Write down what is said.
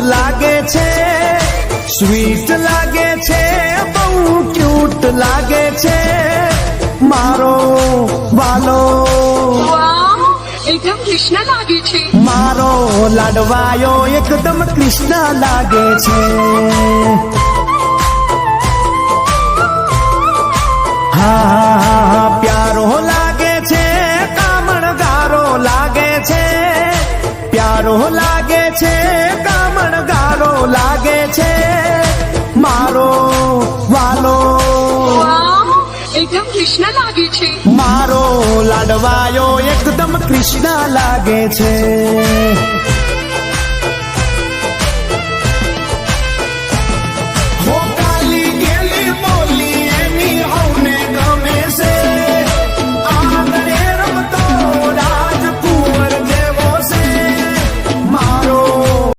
લાગે છે, સ્વીટ લાગે છે, બહુ ક્યુટ લાગે છે મારો વાલો. વાહ, એકદમ કૃષ્ણ લાગે છે. મારો લાડવાયો એકદમ કૃષ્ણ લાગે છે. હા, પ્યારો લાગે છે, કામણગારો લાગે છે, પ્યારો લાગે છે, કામણગારો લાગે છે મારો વાલો. વાહ, એકદમ કૃષ્ણ લાગે છે. મારો લાડવાયો એકદમ કૃષ્ણ લાગે છે.